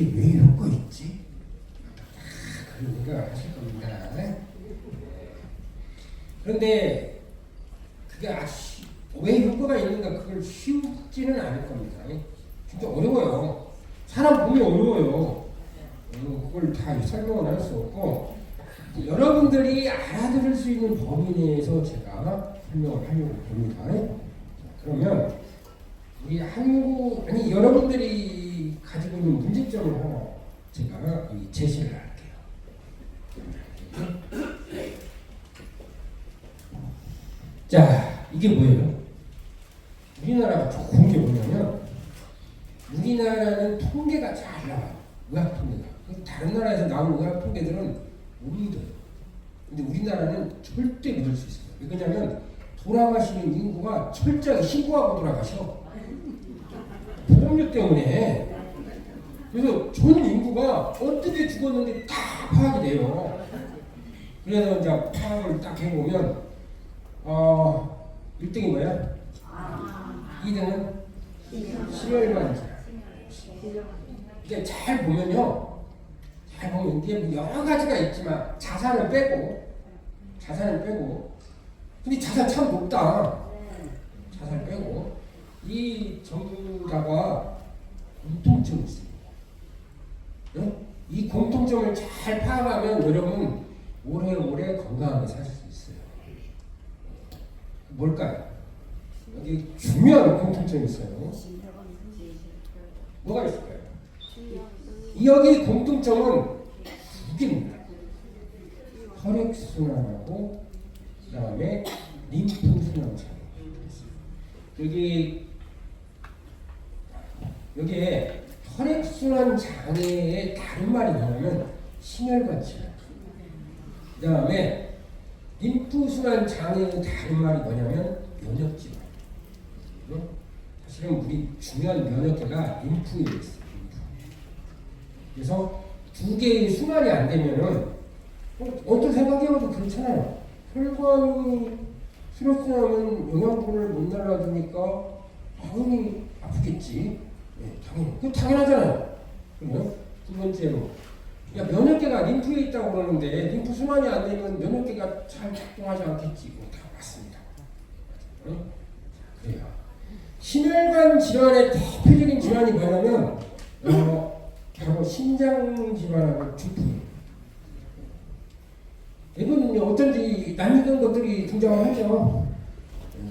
그게 왜 효과 있지? 그런 생각 하실 겁니다. 그런데 그게 왜 효과가 있는가 그걸 쉬우지는 않을 겁니다. 진짜 어려워요. 사람 보면 어려워요. 그걸 다 설명을 할 수 없고 여러분들이 알아들을 수 있는 범위 내에서 제가 설명을 하려고 봅니다. 그러면 우리 여러분들이 가지고 있는 문제점을 하나 제가 제시를 할게요. 자, 이게 뭐예요? 우리나라가 좋은 게 뭐냐면 우리나라는 통계가 잘 나와요. 의학 통계가. 다른 나라에서 나온 의학 통계들은 못 믿어요. 근데 우리나라는 절대 믿을 수 있어요. 왜냐하면 돌아가시는 인구가 철저하게 신고하고 돌아가셔. 보험료 때문에. 그래서 전 인구가 어떻게 죽었는지 다 파악이 돼요. 그래서 이제 파악을 딱 해보면 1등이 뭐야? 2등은 심혈관 질환. 이게 잘 보면요. 이게 여러 가지가 있지만 자산을 빼고 근데 자산 참 높다. 자산 빼고 이 전부 다가 공통점이 있습니다. 네? 이 공통점을 잘 파악하면 여러분 오래오래 건강하게 살 수 있어요. 뭘까요? 여기 중요한 공통점이 있어요. 뭐가 있을까요? 여기 공통점은 두 개입니다. 혈액순환하고 그 다음에 림프순환 장애. 여기에 혈액순환 장애의 다른 말이 뭐냐면 심혈관 질환. 그 다음에 림프순환 장애의 다른 말이 뭐냐면 면역질환. 사실은 우리 중요한 면역계가 림프에 있어요. 그래서 두 개의 순환이 안 되면은 어떤 생각해봐도 그렇잖아요. 혈관이 혈액순환은 영양분을 못 날라주니까 당연히 아프겠지. 네, 당연히. 그 당연하잖아요. 그러면 두 번째로 면역계가 림프에 있다고 그러는데 림프 순환이 안 되면 면역계가 잘 작동하지 않겠지. 이거 다 맞습니다. 그래요. 심혈관 질환의 대표적인 질환이 뭐냐면 바로 심장 질환하고 중풍. 이건 어쩐지 낯익은 것들이 등장하죠.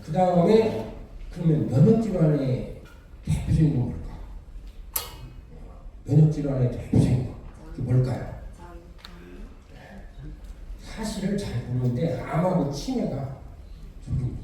그 다음에 그러면 면역 질환의 대표적인 건 뭘까? 면역 질환의 대표적인 거 그게 뭘까요? 사실을 잘 모르는데 암하고 치매가 저기입니다.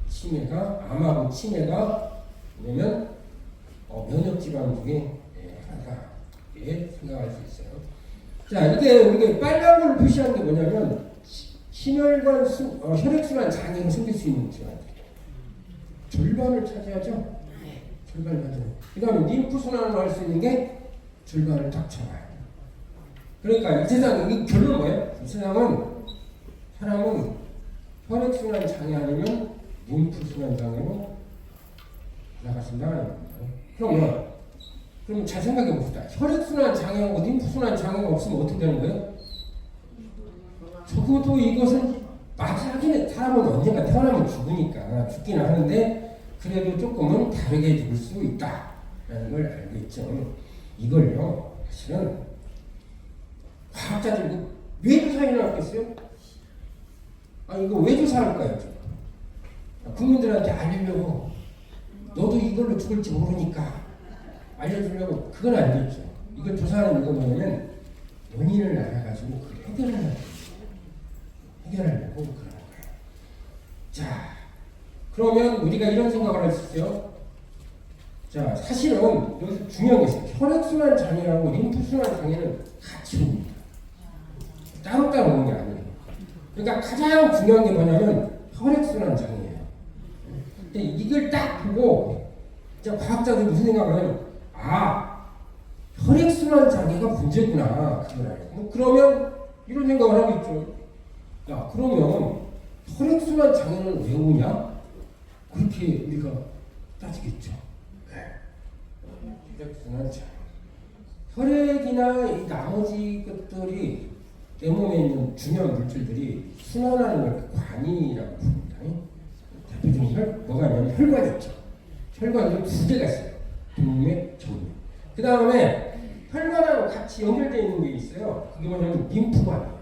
치매가 암하고 치매가 뭐냐면 면역 질환 중에 하나가 생각할 수 있어요. 자, 이게 우리가 빨간 걸로 표시하는 게 뭐냐면 심혈관 혈액순환 장애가 생길 수 있는 질환들이에요. 절반을 차지하죠. 절반을 차지하죠. 그 다음에 림프순환을 할 수 있는 게 절반을 딱 잡아요. 그러니까 이 세상 이 결론은 뭐예요? 이 세상은 사람은 혈액순환 장애 아니면 림프순환 장애로 나가신다. 그럼 잘 생각해 봅시다. 혈액순환 장애하고 림프순환 장애가 없으면 어떻게 되는 거예요? 적어도 이것은 마지막에 사람은 언젠가 태어나면 죽으니까 죽기는 하는데 그래도 조금은 다르게 죽을 수 있다라는 걸 알고 있죠. 이걸요 사실은 과학자들 왜 조사해 나왔겠어요? 이거 왜 조사할까요? 국민들한테 알리려고 너도 이걸로 죽을지 모르니까 알려주려고 그건 아니겠죠. 이걸 조사하는 이유가 뭐냐면 원인을 알아가지고 그걸 해결하려고 그러는 거예요. 자, 그러면 우리가 이런 생각을 할 수 있죠. 자, 사실은 여기서 중요한 게 있어요. 혈액순환 장애하고 림프순환 장애는 같이 옵니다. 따로따로 오는 게 아니에요. 그러니까 가장 중요한 게 뭐냐면 혈액순환 장애예요. 근데 이걸 딱 보고 이제 과학자들이 무슨 생각을 하냐면 혈액순환 장애가 문제구나. 그걸 알고. 그러면 이런 생각을 하겠죠. 야, 그러면 혈액순환 장애는 왜 오냐? 그렇게 우리가 따지겠죠. 혈액순환 장애. 혈액이나 이 나머지 것들이 내 몸에 있는 중요한 물질들이 순환하는 걸 관이라고 부릅니다. 대표적인 뭐가 있냐면 혈관이 있죠. 혈관이 두 개가 있어요. 동맥, 정맥. 그 다음에 혈관하고 같이 연결되어 있는 게 있어요. 그게 뭐냐면 림프관이에요.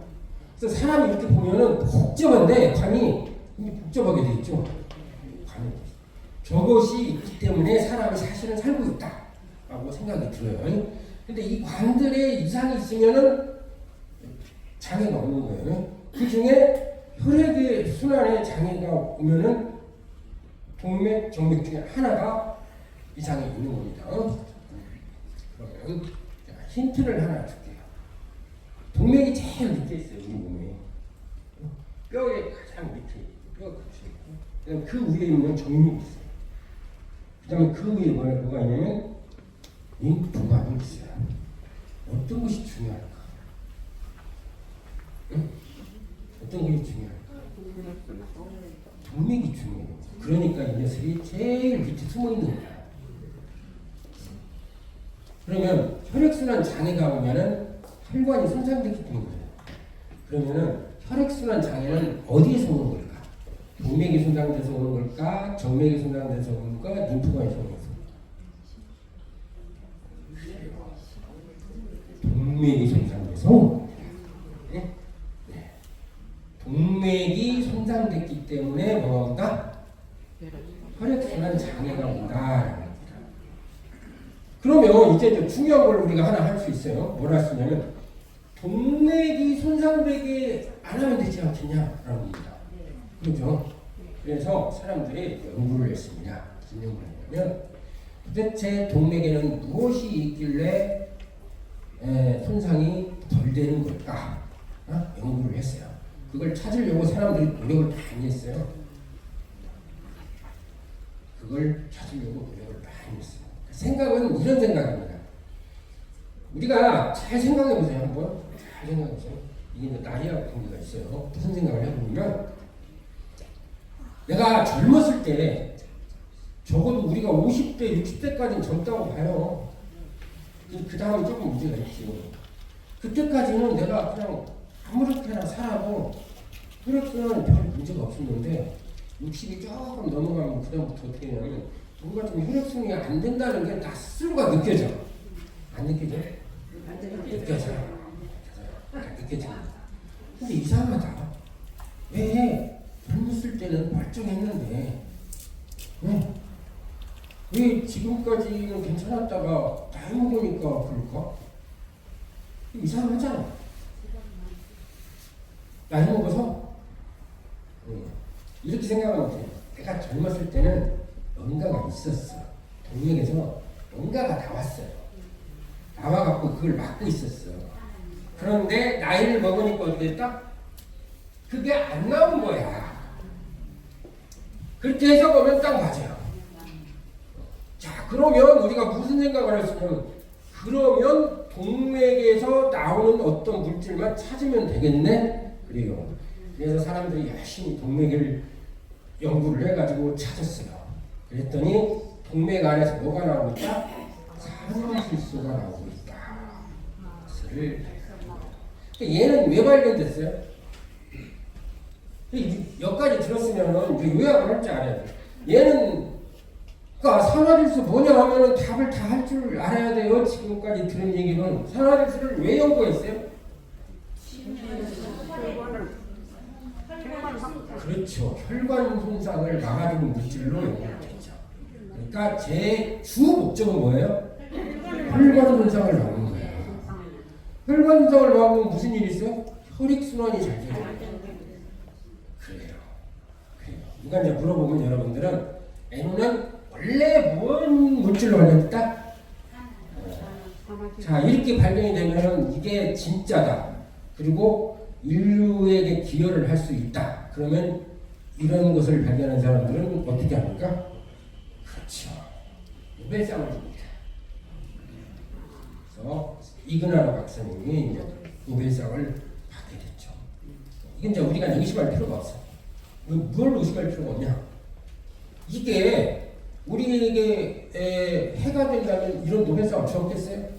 그래서 사람이 이렇게 보면은 복잡한데 관이 복잡하게 돼 있죠. 관이. 저것이 있기 때문에 사람이 사실은 살고 있다라고 생각이 들어요. 근데 이 관들에 이상이 있으면은 장애가 오는 거예요. 그 중에 혈액의 순환에 장애가 오면은 동맥, 정맥 중에 하나가 이상이 있는 겁니다. 그러면 힌트를 하나 줄게요. 동맥이 제일 밑에 있어요, 우리 몸에. 뼈의 가장 밑에 뼈가 있고, 그 위에 있는 정맥이 있어요. 그 다음에 그 위에 뭐가 있냐면 림프관이 있어요. 어떤 것이 중요할까? 응? 어떤 것이 중요할까? 동맥이 중요해요. 그러니까 이 녀석이 제일 밑에 숨어 있는 거야. 그러면 혈액순환 장애가 오면은 혈관이 손상됐기 때문에 그러면은 혈액순환 장애는 어디에서 오는 걸까? 동맥이 손상돼서 오는 걸까? 정맥이 손상돼서 오는 걸까? 림프관이 손상돼서 동맥이 손상돼서 네? 네. 동맥이 손상됐기 때문에 뭐가 온다? 혈액순환 장애가 온다. 그러면 이제 중요한 걸 우리가 하나 할 수 있어요. 뭘 할 수 있냐면 동맥이 손상되게 안 하면 되지 않겠냐라는 겁니다. 그렇죠? 그래서 사람들이 연구를 했습니다. 무슨 연구를 했냐면 도대체 동맥에는 무엇이 있길래 손상이 덜 되는 걸까? 연구를 했어요. 그걸 찾으려고 사람들이 노력을 많이 했어요. 그걸 찾으려고 노력을 많이 했어요. 생각은 이런 생각입니다. 우리가 잘 생각해 보세요. 한번 잘 생각해 보세요. 이게 나이하고 관계가 있어요. 무슨 생각을 해보면 내가 젊었을 때 적어도 우리가 50대, 60대까지는 젊다고 봐요. 그 다음에 조금 문제가 있죠. 그때까지는 내가 그냥 아무렇게나 살아도 혈액순환은 별 문제가 없었는데 60이 조금 넘어가면 그다음부터 어떻게 되냐면 뭔가 좀 혈액순환이 안 된다는 게 낯설가 느껴져. 안 느껴져? 느껴져요. 느껴집니다. 근데 이상하다. 왜 젊었을 때는 멀쩡했는데 왜 지금까지는 괜찮았다가 나이 먹으니까 그럴까? 이상하잖아. 나이 먹어서 이렇게 생각하면 돼요. 내가 젊었을 때는 뭔가가 있었어. 동맥에서 뭔가가 나왔어요. 나와갖고 그걸 막고 있었어. 그런데 나이를 먹으니까 어떻게 됐다? 그게 안 나온 거야. 그렇게 해석하면 딱 맞아요. 자, 그러면 우리가 무슨 생각을 할 수 있냐면 그러면 동맥에서 나오는 어떤 물질만 찾으면 되겠네? 그래요. 그래서 사람들이 열심히 동맥을 연구를 해가지고 찾았어요. 그랬더니 동맥 안에서 뭐가 나오고 있다? 산화질소가 나오고 있다. 그것을 얘는 왜 발견됐어요? 여기까지 들었으면 이제 요약을 할 줄 알아야 돼. 얘는 그러니까 산화질소 뭐냐 하면은 답을 다 할 줄 알아야 돼요. 지금까지 들은 얘기는 산화질소를 왜 연구했어요? 그렇죠. 혈관 손상을 막아주는 물질로 연구했죠. 그러니까 제 주 목적은 뭐예요? 혈관 손상을 막는 거예요. 혈관 손상을 막으면 무슨 일이 있어요? 혈액순환이 잘 돼요. 그래요. 누가 이제 물어보면 여러분들은 N은 원래 뭔 물질로 발견됐다? 자, 이렇게 발견이 되면은 이게 진짜다. 그리고 인류에게 기여를 할 수 있다. 그러면 이런 것을 발견한 사람들은 어떻게 합니까? 그렇죠. 노벨상을 줍니다. 그래서 이그나르 박사님이 이제 노벨상을 받게 됐죠. 이게 이제 우리가 의심할 필요가 없어요. 뭘 의심할 필요가 없냐? 이게 우리에게 해가 된다면 이런 노벨상을 주었겠어요?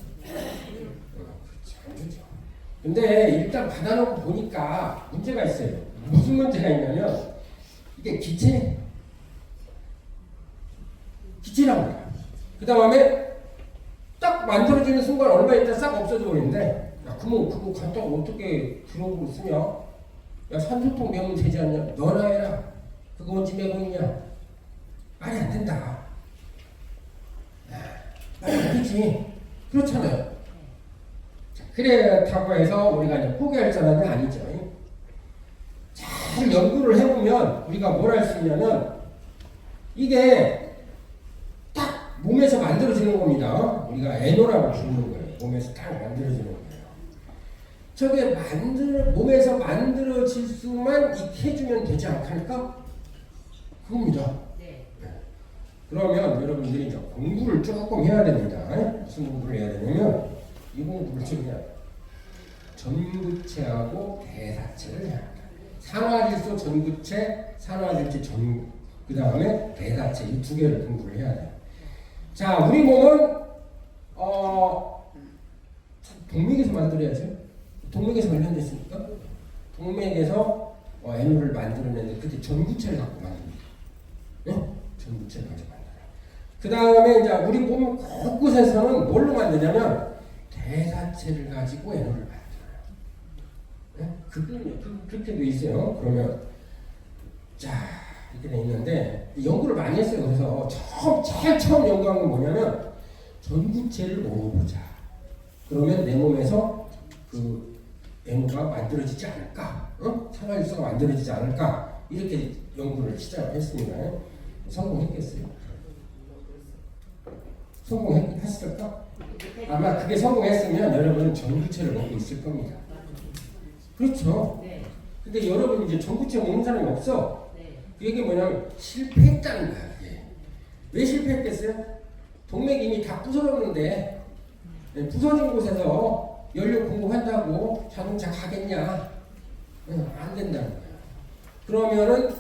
근데 일단 받아놓고 보니까 문제가 있어요. 무슨 문제가 있냐면 이게 기체랍니다. 그 다음에 딱 만들어지는 순간 얼마 있다 싹 없어져 버리는데, 야, 그럼 그거 갖다가 어떻게 들어보고 쓰냐? 야, 산소통 메우면 되지 않냐? 너나 해라. 그거 언제 메고 있냐? 말이 안 된다. 말이 안 되지. 그렇잖아요. 자, 그렇다고 해서 우리가 이제 포기할 사람은 아니죠. 잘 연구를 해보면 우리가 뭘 할 수 있냐면 이게 딱 몸에서 만들어지는 겁니다. 우리가 에노라고 부르는 거예요. 몸에서 딱 만들어지는 거예요. 저게 몸에서 만들어질 수만 있게 해주면 되지 않을까? 그겁니다. 네. 그러면 여러분들이 이제 공부를 조금 해야 됩니다. 무슨 공부를 해야 되냐면 이 공부를 좀 해야 돼요. 전구체하고 대사체를 해야 합니다. 산화질소 전구체, 산화질체 전구, 그 다음에 대사체, 이 두 개를 공부를 해야 돼요. 자, 우리 몸은 동맥에서 만들어야죠. 동맥에서 관련됐으니까 동맥에서 에너를 만들어내는데 그때 전구체를 갖고 만듭니다. 네? 전구체를 가지고 만들어요. 그 다음에 이제 우리 몸 곳곳에서는 뭘로 만드냐면 대사체를 가지고 에너를 만들어요. 네? 그렇게 돼 있어요. 그러면 자 이렇게 돼 있는데 연구를 많이 했어요. 그래서 제일 처음 연구한 건 뭐냐면 전구체를 먹어보자. 그러면 내 몸에서 그 에너가 만들어지지 않을까? 산화질소가 만들어지지 않을까? 이렇게 연구를 시작을 했습니다. 성공했겠어요? 성공했을까? 아마 그게 성공했으면 여러분은 전구체를 먹고 있을 겁니다. 그렇죠? 근데 여러분 이제 전구체 먹는 사람이 없어. 그 얘기 뭐냐면 실패했다는 거야. 그게. 왜 실패했겠어요? 동맥이 이미 다 부서졌는데 부서진 곳에서 연료 공급한다고 자동차 가겠냐? 안 된다는 거야. 그러면은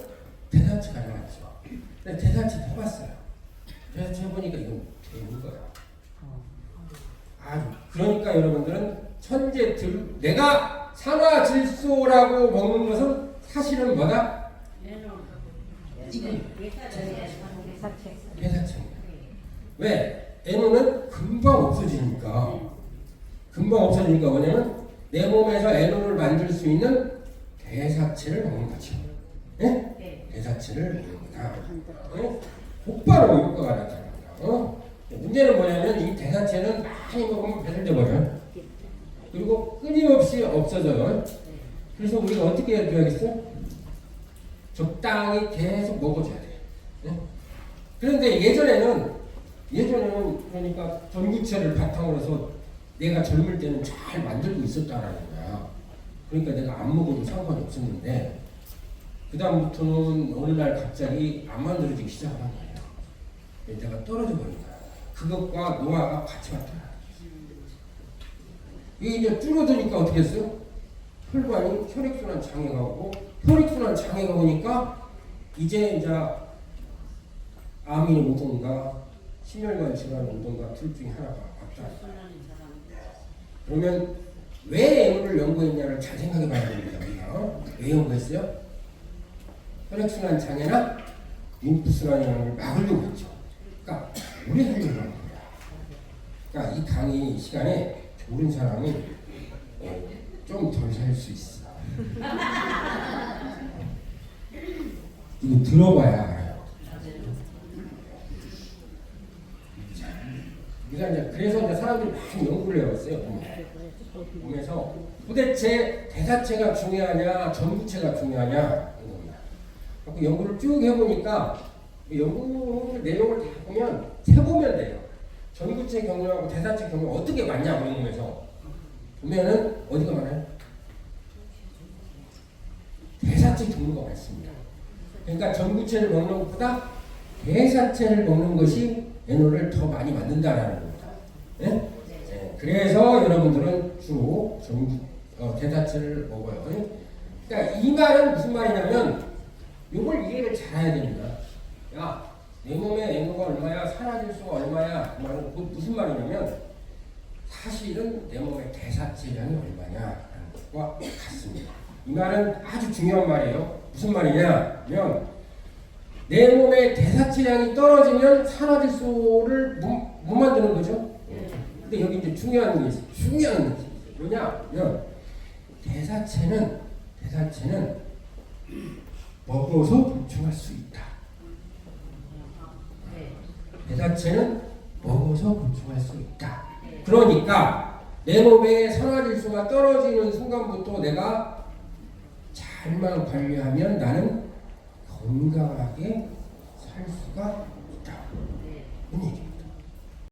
대사체가 나왔죠. 대사체 해봤어요. 대사체 해보니까 이건 되는 거야. 그러니까 여러분들은 내가 산화질소라고 먹는 것은 사실은 뭐다? 대사체입니다. 왜? 에너는 금방 없어지니까. 뭐냐면 내 몸에서 에너를 만들 수 있는 대사체를 먹는 거죠. 네? 대사체를 먹는 거다. 곧바로 효과가 나타납니다. 문제는 뭐냐면 이 대사체는 많이 먹으면 배설돼 버려요. 그리고 끊임없이 없어져요. 그래서 우리가 어떻게 해야겠어요? 적당히 계속 먹어줘야 돼요. 네? 그런데 예전에는 그러니까 전구체를 바탕으로 해서 내가 젊을 때는 잘 만들고 있었다라는 거야. 그러니까 내가 안 먹어도 상관이 없었는데 그 다음부터는 어느 날 갑자기 안 만들어지기 시작한 거예요. 내가 떨어져 버린 거야. 그것과 노화가 같이 왔다. 이게 이제 줄어드니까 어떻게 했어요? 혈관이 혈액순환 장애가 오고 혈액순환 장애가 오니까 이제 암이 오던가 심혈관 질환이 오던가 둘 중에 하나가 왔다. 그러면 왜 에너를 연구했냐를 잘 생각해 봐야 됩니다. 우리가 왜 연구했어요? 혈액순환 장애나 림프순환이라는 걸 막으려고 했죠. 그러니까 오래 하려고 하는 거야. 그러니까 이 강의 시간에 모르는 사람은 좀 덜 살 수 있어. 이거 들어봐야 알아요. 그래서 이제 사람들이 많이 연구를 해왔어요. 몸에서 도대체 대사체가 중요하냐, 전구체가 중요하냐 이겁니다. 그래서 연구를 쭉 해보니까 연구 내용을 다 보면 세보면 돼요. 전구체 경우하고 대사체 경우 어떻게 맞냐 우리 몸에서 보면은 어디가 많아요? 대사체 경우가 많습니다. 그러니까 전구체를 먹는 것보다 대사체를 먹는 것이 에너를 더 많이 만든다라는 겁니다. 네? 네. 그래서 여러분들은 주로 대사체를 먹어요. 그러니까 이 말은 무슨 말이냐면 이걸 이해를 잘 해야 됩니다. 야, 내 몸에 에너가 얼마야, 산화질소가 얼마야, 그 말은 무슨 말이냐면 사실은 내 몸의 대사체량이 얼마냐 같습니다. 이 말은 아주 중요한 말이에요. 무슨 말이냐면 내 몸의 대사체량이 떨어지면 산화질소를 못 만드는 거죠. 근데 여기 이제 중요한 게 있어요. 중요한 게 있어요. 뭐냐면 대사체는 먹어서 보충할 수 있다. 대사체는 먹어서 보충할 수 있다. 그러니까 내 몸의 산화질소가 떨어지는 순간부터 내가 잘만 관리하면 나는 건강하게 살 수가 있다. 이 얘기예요.